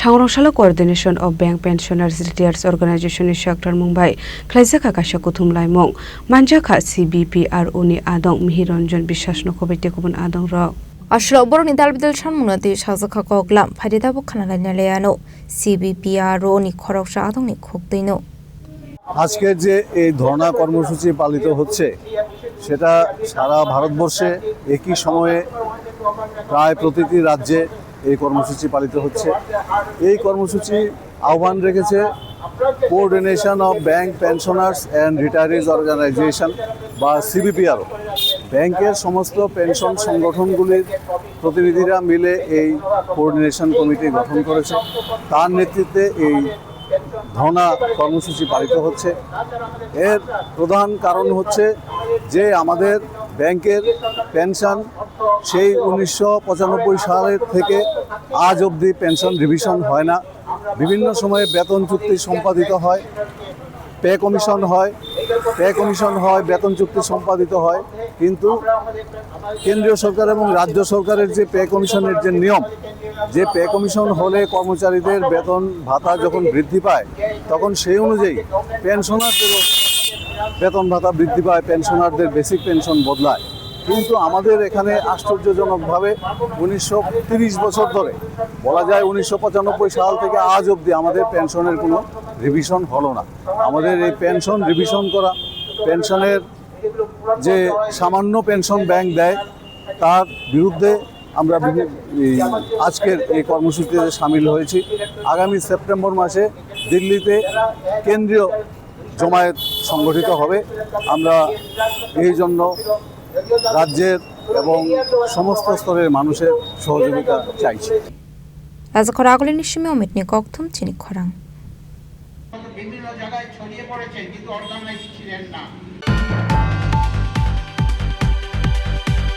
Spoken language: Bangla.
Sangrongshalo Coordination of Bank Pensioners Retirees Organization ni Shaktar Mumbai Klaisaka Kasha Kuthum Laimong Manjaka CBPRO ni Adong Mihiranjan Bishas no Kobite Kubun Adong Rock Ashro ni dalbidal shanmunati shazaka koglam ফাইদা বখানা লাইনালেয়ানো CBPRO ni খরকশা আদং ni খুকতেইনো আজকে যে এই ধর্ণা কর্মসূচি পালিত হচ্ছে সেটা সারা ভারতবর্ষে একই সময়ে প্রায় প্রতিটি রাজ্যে এই কর্মসূচি পালিত হচ্ছে। এই কর্মসূচি আহ্বান রেখেছে coordination of bank pensioners and retirees organisation বা সিবিপিআরও। ব্যাংকের সমস্ত পেনশন সংগঠনগুলির প্রতিনিধিরা মিলে এই কোঅর্ডিনেশন কমিটি গঠন করেছে। তার নেতৃত্বে এই ধর্ণা কর্মসূচি পালিত হচ্ছে। এর প্রধান কারণ হচ্ছে যে আমাদের ব্যাংকের পেনশন সেই 1995 সালের থেকে আজ অবধি পেনশন রিভিশন হয় না। বিভিন্ন সময়ে বেতন চুক্তি সম্পাদিত হয়, পে কমিশন হয়, বেতন চুক্তি সম্পাদিত হয়, কিন্তু কেন্দ্রীয় সরকার এবং রাজ্য সরকারের যে পে কমিশনের যে নিয়ম, যে পে কমিশন হলে কর্মচারীদের বেতন ভাতা যখন বৃদ্ধি পায় তখন সেই অনুযায়ী পেনশনারদেরও বেতন ভাতা বৃদ্ধি পায়, পেনশনারদের বেসিক পেনশন বদলায়। কিন্তু আমাদের এখানে আশ্চর্যজনকভাবে 130 বছর ধরে, বলা যায় 1995 সাল থেকে আজ অবধি আমাদের পেনশনের কোনো রিভিশন হলো না। আমাদের এই পেনশন রিভিশন করা, পেনশনের যে সামান্য পেনশন ব্যাংক দেয় তার বিরুদ্ধে আমরা আজকের এই কর্মসূচিতে সামিল হয়েছি। আগামী সেপ্টেম্বর মাসে দিল্লিতে কেন্দ্রীয় জমায়েত সংগঠিত হবে। আমরা এই জন্য রাজ্যের এবং সমস্ত স্তরের মানুষের সহযোগিতা চাইছি। রাজখরাগলি নিশিমে অমিতনি ককথম চিনি খরাং বিভিন্ন জায়গায় ছড়িয়ে পড়েছেন কিন্তু অর্গানাইজ ছিলেন না।